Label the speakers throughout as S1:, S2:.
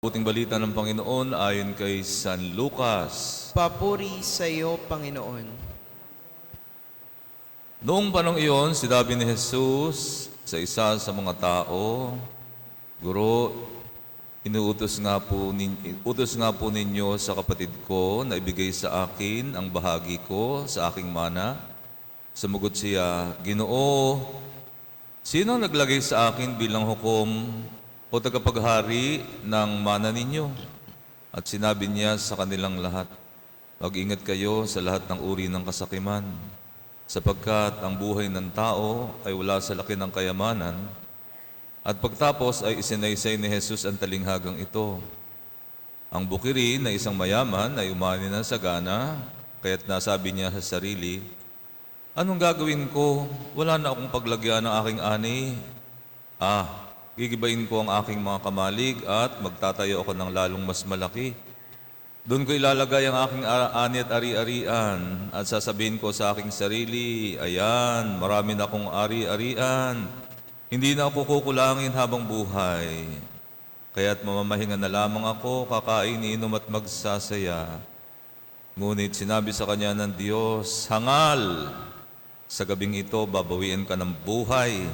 S1: Buting balita ng Panginoon ayon kay San Lucas.
S2: Papuri sa iyo, Panginoon.
S1: Noong panong iyon, sinabi ni Jesus sa isa sa mga tao, Guro, utos nga po ninyo sa kapatid ko na ibigay sa akin ang bahagi ko sa aking mana. Sumagot siya, Ginoo, sino naglagay sa akin bilang hukom o tagapaghari ng mana ninyo? At sinabi niya sa kanilang lahat, Mag-ingat kayo sa lahat ng uri ng kasakiman, sapagkat ang buhay ng tao ay wala sa laki ng kayamanan. At pagtapos ay isinaysay ni Jesus ang talinghagang ito. Ang bukiri na isang mayaman ay umani ng sagana, kaya't nasabi niya sa sarili, Anong gagawin ko? Wala na akong paglagyan ng aking ani. Gigibayin ko ang aking mga kamalig at magtatayo ako ng lalong mas malaki. Doon ko ilalagay ang aking ani at ari-arian at sasabihin ko sa aking sarili, Ayan, marami na akong ari-arian. Hindi na ako kukulangin habang buhay. Kaya't mamamahinga na lamang ako, kakain, inom at magsasaya. Ngunit sinabi sa kanya ng Diyos, Hangal! Sa gabing ito, babawian ka ng buhay.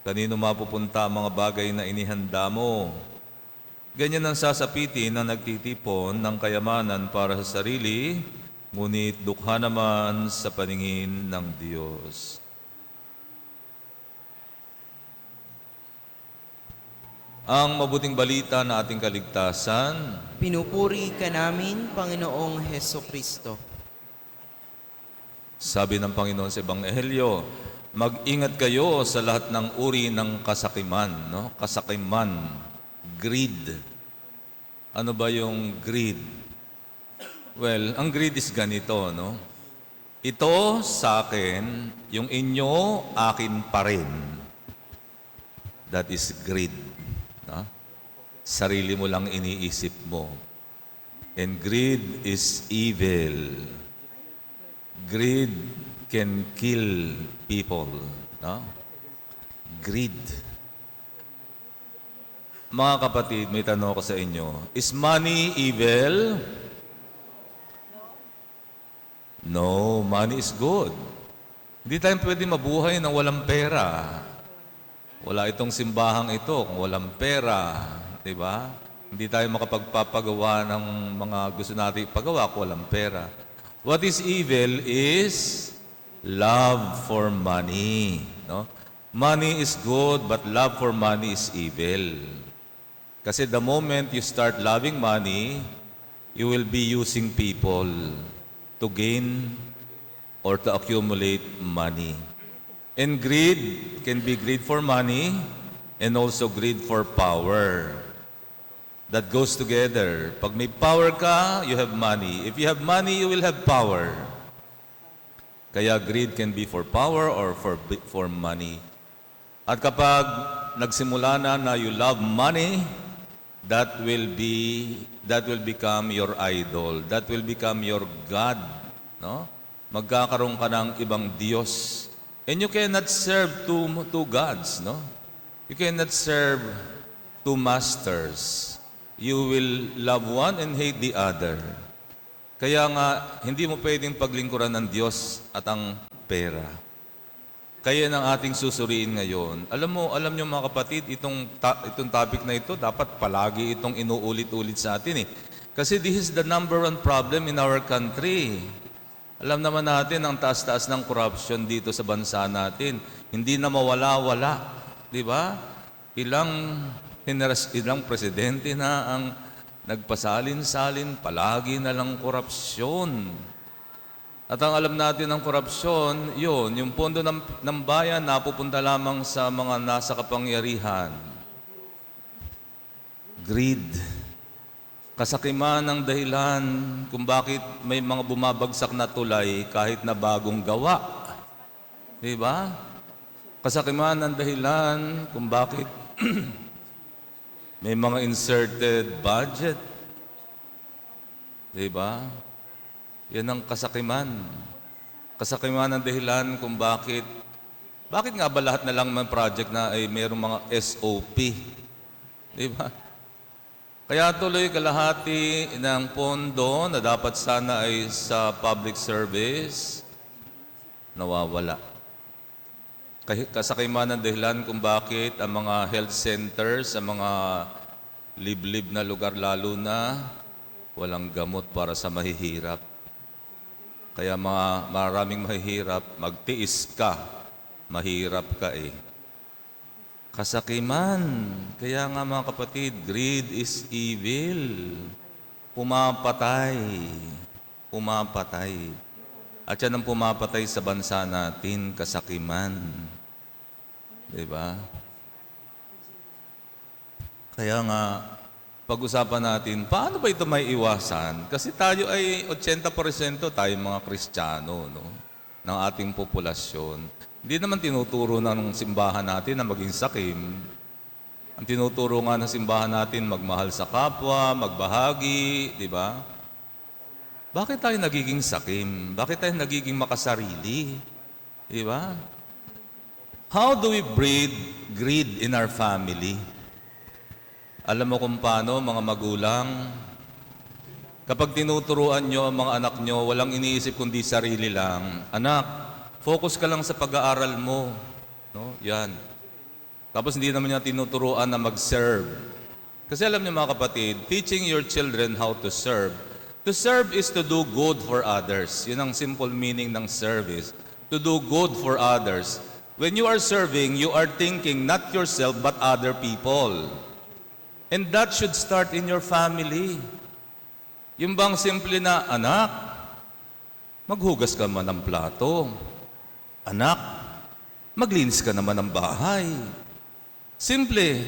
S1: Kanino mapupunta ang mga bagay na inihanda mo? Ganyan ang sasapitin na nagtitipon ng kayamanan para sa sarili, ngunit dukha naman sa paningin ng Diyos. Ang mabuting balita na ating kaligtasan,
S2: Pinupuri ka namin, Panginoong Hesukristo.
S1: sabi ng Panginoon sa Ebanghelyo, mag-ingat kayo sa lahat ng uri ng kasakiman, no? Kasakiman, greed. Ano ba yung greed? Well, ang greed is ganito, no? Ito sa akin, yung inyo, akin pa rin. That is greed. No? Sarili mo lang iniisip mo. And greed is evil. Greed can kill people. No? Greed. Mga kapatid, may tanong ko sa inyo. Is money evil? No, money is good. Hindi tayo pwede mabuhay nang walang pera. Wala itong simbahang ito kung walang pera. Diba? Hindi tayo makapagpapagawa ng mga gusto natin ipagawa kung walang pera. What is evil is love for money. No? Money is good, but love for money is evil. Kasi the moment you start loving money, you will be using people to gain or to accumulate money. And greed can be greed for money and also greed for power. That goes together. Pag may power ka, you have money. If you have money, you will have power. Kaya greed can be for power or for money. At kapag nagsimula na you love money, that will become your idol. That will become your God. No? Magkakaroon ka ng ibang Diyos. And you cannot serve two gods. No? You cannot serve two masters. You will love one and hate the other. Kaya nga, hindi mo pwedeng paglingkuran ng Diyos at ang pera. Kaya ng ating susuriin ngayon. Alam nyo mga kapatid, itong topic na ito, dapat palagi itong inuulit-ulit sa atin. Kasi this is the number one problem in our country. Alam naman natin ang taas-taas ng corruption dito sa bansa natin. Hindi na mawala-wala. Di ba? Ilang presidente na ang nagpasalin-salin, palagi na lang korupsyon. At ang alam natin ng korupsyon, yung pondo ng bayan napupunta lamang sa mga nasa kapangyarihan. Greed. Kasakiman ang dahilan kung bakit may mga bumabagsak na tulay kahit na bagong gawa. Di ba? Kasakiman ang dahilan kung bakit may mga inserted budget. Diba? Yan ang kasakiman. Kasakiman ang dahilan kung bakit nga ba lahat na lang ng project na ay mayroong mga SOP? Diba? Kaya tuloy kalahati ng pondo na dapat sana ay sa public service, nawawala. Kasakiman ng dahilan kung bakit ang mga health centers, ang mga liblib na lugar lalo na, walang gamot para sa mahihirap. Kaya maraming mahihirap, magtiis ka, mahirap ka eh. Kasakiman. Kaya nga mga kapatid, greed is evil. Pumapatay. Pumapatay. At yan ang pumapatay sa bansa natin, kasakiman. Diba? Kaya nga, pag-usapan natin, paano ba ito may iwasan? Kasi tayo ay 80% tayo mga Kristiyano, no? Ng ating populasyon. Hindi naman tinuturo ng simbahan natin na maging sakim. Ang tinuturo nga ng simbahan natin, magmahal sa kapwa, magbahagi, di ba? Bakit tayo nagiging sakim? Bakit tayo nagiging makasarili? Di ba? How do we breed greed in our family? Alam mo kung paano, mga magulang, kapag tinuturuan nyo ang mga anak nyo, walang iniisip kundi sarili lang. Anak, focus ka lang sa pag-aaral mo. No? Yan. Tapos hindi naman niya tinuturuan na mag-serve. Kasi alam niyo mga kapatid, teaching your children how to serve. To serve is to do good for others. Yun ang simple meaning ng service. To do good for others. When you are serving, you are thinking not yourself but other people. And that should start in your family. Yung bang simple na, anak, maghugas ka man ng plato. Anak, maglinis ka naman ng bahay. Simple.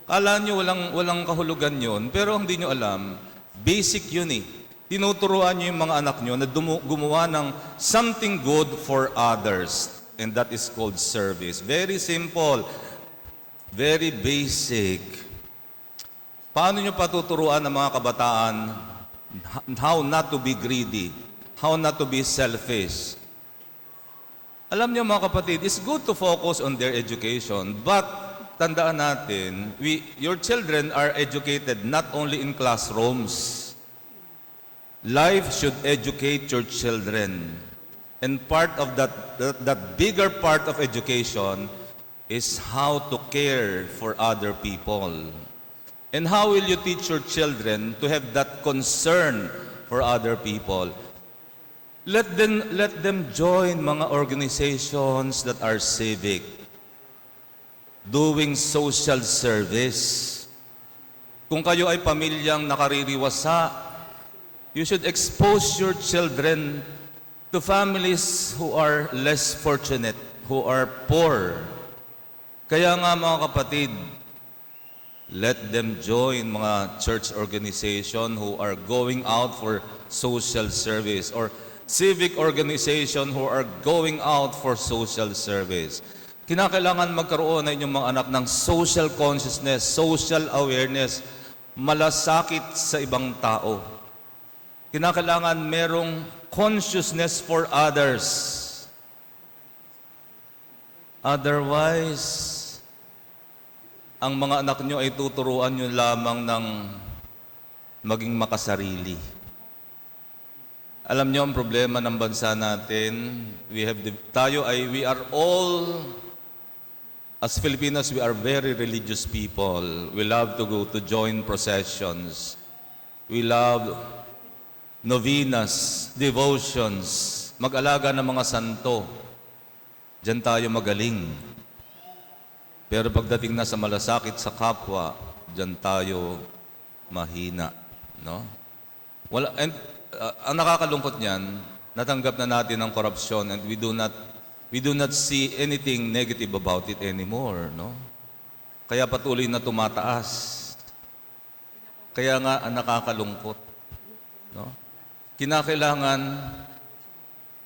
S1: Kala nyo walang kahulugan yon, pero hindi nyo alam, basic yun eh. Tinuturuan nyo yung mga anak nyo na gumawa ng something good for others. And that is called service. Very simple. Very basic. Paano nyo patuturuan ng mga kabataan how not to be greedy? How not to be selfish? Alam niyo mga kapatid, it's good to focus on their education, but tandaan natin, your children are educated not only in classrooms. Life should educate your children. And part of that bigger part of education is how to care for other people. And how will you teach your children to have that concern for other people? Let them join mga organizations that are civic, doing social service. Kung kayo ay pamilyang nakaririwasa, you should expose your children to families who are less fortunate, who are poor. Kaya nga mga kapatid, let them join mga church organization who are going out for social service, or civic organization who are going out for social service. Kinakailangan magkaroon na inyong mga anak ng social consciousness, social awareness, malasakit sa ibang tao. Kinakailangan merong consciousness for others. Otherwise, ang mga anak nyo ay tuturuan nyo lamang ng maging makasarili. Alam niyo ang problema ng bansa natin, we are all, as Filipinos, we are very religious people. We love to go to join processions. We love novenas, devotions, mag-alaga ng mga santo. Diyan tayo magaling. Pero pagdating na sa malasakit sa kapwa, diyan tayo mahina, no? Ang nakakalungkot niyan, natanggap na natin ang korupsyon, and we do not see anything negative about it anymore, no? Kaya patuloy na tumataas. Kaya nga ang nakakalungkot, no? Kinakailangan,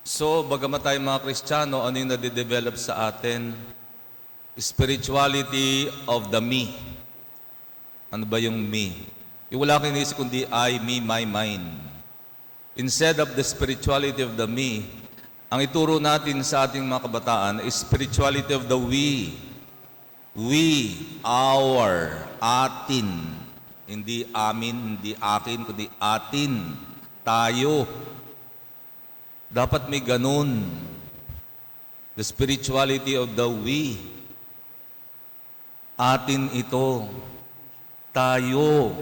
S1: so bagamat tayo mga Kristiyano, ano yung nade-develop sa atin? Spirituality of the me. Ano ba yung me? Yung wala kang inisip kundi I, me, my, mine. Instead of the spirituality of the me, ang ituro natin sa ating mga kabataan is spirituality of the we. We, our, atin. Hindi amin, hindi akin, kundi atin. Tayo. Dapat may ganun. The spirituality of the we. Atin ito. Tayo.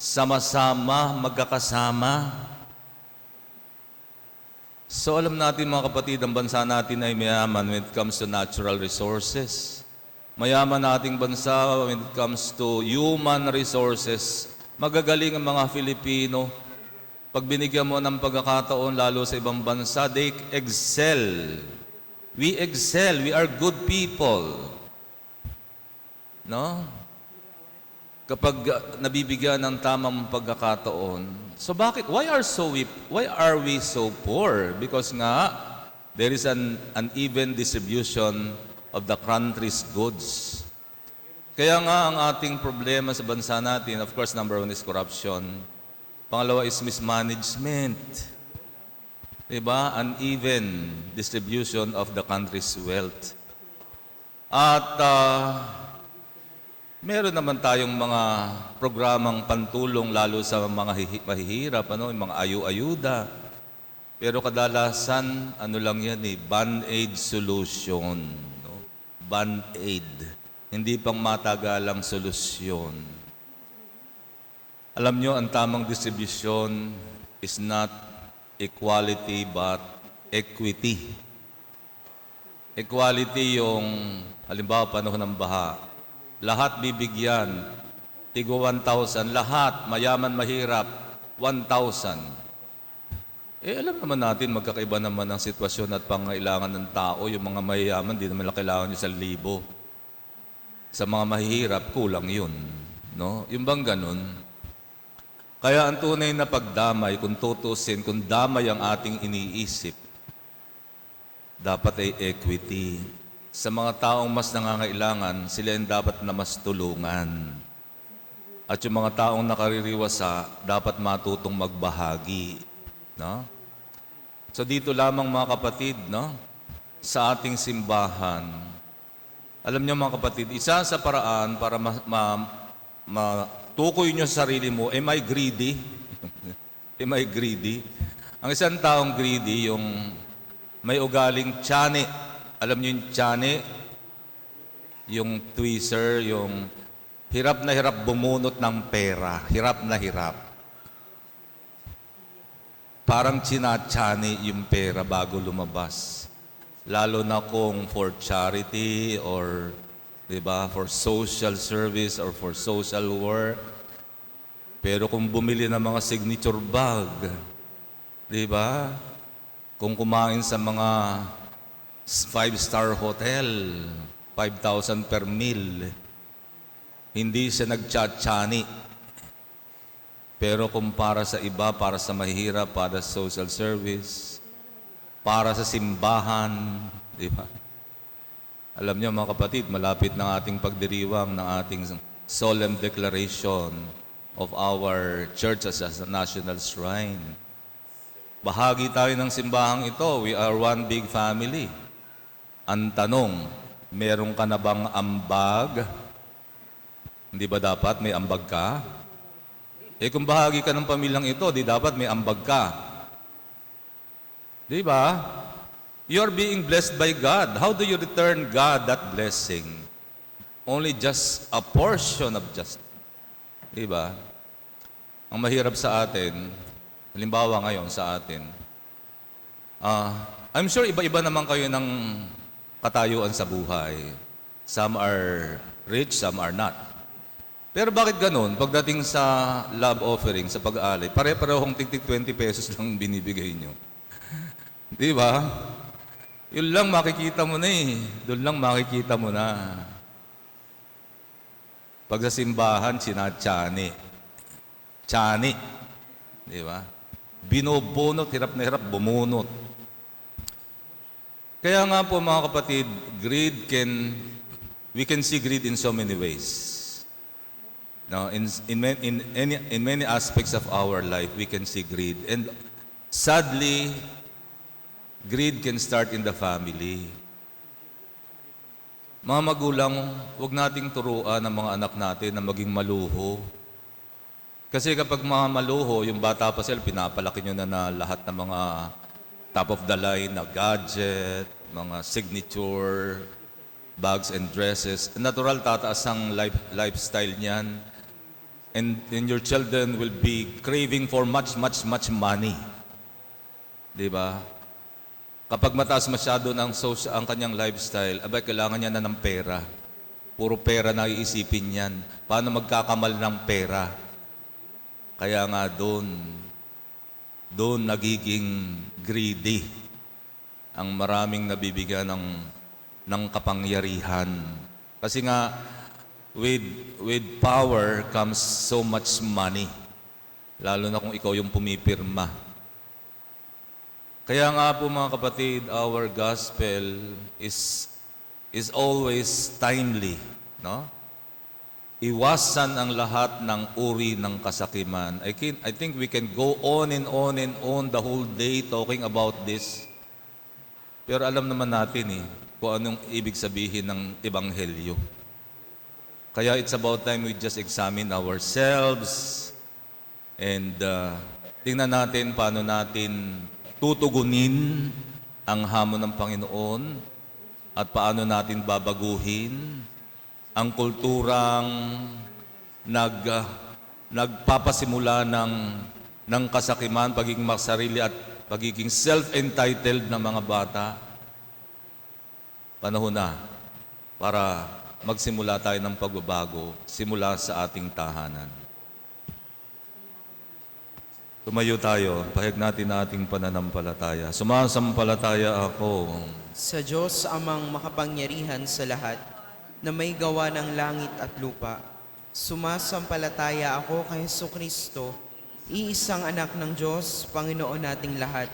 S1: Sama-sama, magkakasama. So alam natin mga kapatid, ang bansa natin ay mayaman when it comes to natural resources. Mayaman nating bansa when it comes to human resources. Magagaling ang mga Filipino. Pag binigyan mo ng pagkakataon, lalo sa ibang bansa, they excel. We excel. We are good people. No? Kapag nabibigyan ng tamang pagkakataon. So bakit? Why are we so poor? Because nga, there is an uneven distribution of the country's goods. Kaya nga ang ating problema sa bansa natin, of course, number one is corruption. Pangalawa is mismanagement. Diba? Uneven distribution of the country's wealth. At meron naman tayong mga programang pantulong lalo sa mga mahihirap, yung mga ayu-ayuda. Pero kadalasan, ano lang yan band-aid solution. No? Band-aid. Hindi pang matagalang solusyon. Alam nyo, ang tamang distribution is not equality but equity. Equality yung, halimbawa, panahon ng baha. Lahat bibigyan, tigo 1,000. Lahat, mayaman, mahirap, 1,000. Alam naman natin, magkakaiba naman ang sitwasyon at pangailangan ng tao. Yung mga mayayaman, di naman kailangan yung 1,000. Sa mga mahihirap, kulang yun. No? Yung bang ganun? Kaya ang tunay na pagdamay, kung tutusin, kung damay ang ating iniisip, dapat ay equity. Sa mga taong mas nangangailangan, sila yung dapat na mas tulungan. At yung mga taong nakaririwasa, dapat matutong magbahagi. No? So dito lamang mga kapatid, no? Sa ating simbahan, alam niyo mga kapatid, isa sa paraan para matukoy niyo sa sarili mo, am I greedy? Am I greedy? Ang isang taong greedy, yung may ugaling tiyane. Alam niyo yung tiyane? Yung tweezer, yung hirap na hirap bumunot ng pera. Hirap na hirap. Parang tinatsani yung pera bago lumabas. Lalo na kung for charity or, di ba, for social service or for social work. Pero kung bumili ng mga signature bag, di ba? Kung kumain sa mga 5-star hotel, 5,000 per meal, hindi siya nagtsatsani. Pero kung para sa iba, para sa mahihirap, para sa social service, para sa simbahan, di ba? Alam niyo mga kapatid, malapit na ating pagdiriwang ng ating solemn declaration of our church as a national shrine. Bahagi tayo ng simbahang ito. We are one big family. Ang tanong, meron ka na bang ambag? Hindi ba dapat may ambag ka? Kung bahagi ka ng pamilyang ito, di dapat may ambag ka. Di ba? You're being blessed by God. How do you return God that blessing? Only just a portion of just. Di ba? Ang mahirap sa atin, halimbawa ngayon sa atin, I'm sure iba-iba naman kayo ng katayuan sa buhay. Some are rich, some are not. Pero bakit ganun? Pagdating sa love offering, sa pag-aalay, pare-parehong tig 20 pesos lang binibigay nyo. Di ba? Yun lang makikita mo na eh. Doon lang makikita mo na. Pag sa simbahan, sinatsani. Tsani. Di ba? Binubunot, hirap na hirap, bumunot. Kaya nga po mga kapatid, we can see greed in so many ways. Now, in many aspects of our life, we can see greed. And sadly, greed can start in the family. Mga magulang, huwag nating turuan ang mga anak natin na maging maluho. Kasi kapag mga maluho, yung bata pa sila, pinapalaki nyo na lahat ng mga top of the line na gadget, mga signature, bags and dresses. Natural, tataas ang lifestyle niyan. And your children will be craving for much money. Di ba? Kapag mataas masyado ang kanyang lifestyle, abay, kailangan niya na ng pera. Puro pera na iisipin niyan. Paano magkakamal ng pera? Kaya nga doon nagiging greedy ang maraming nabibigyan ng kapangyarihan. Kasi nga, with power comes so much money. Lalo na kung ikaw yung pumipirma. Kaya nga po mga kapatid, our gospel is always timely, no? Iwasan ang lahat ng uri ng kasakiman. I think we can go on and on and on the whole day talking about this. Pero alam naman natin kung anong ibig sabihin ng Ebanghelyo. Kaya it's about time we just examine ourselves and tingnan natin paano natin tutugunin ang hamon ng Panginoon at paano natin babaguhin ang kulturang nagpapasimula ng kasakiman, pagiging magsarili at pagiging self-entitled na mga bata. Panahon na para magsimula tayo ng pagbabago simula sa ating tahanan. Tumayo tayo, pahig natin ating pananampalataya. Sumasampalataya ako
S2: Sa Diyos amang makapangyarihan sa lahat, na may gawa ng langit at lupa. Sumasampalataya ako kay Jesucristo, iisang anak ng Diyos, Panginoon nating lahat,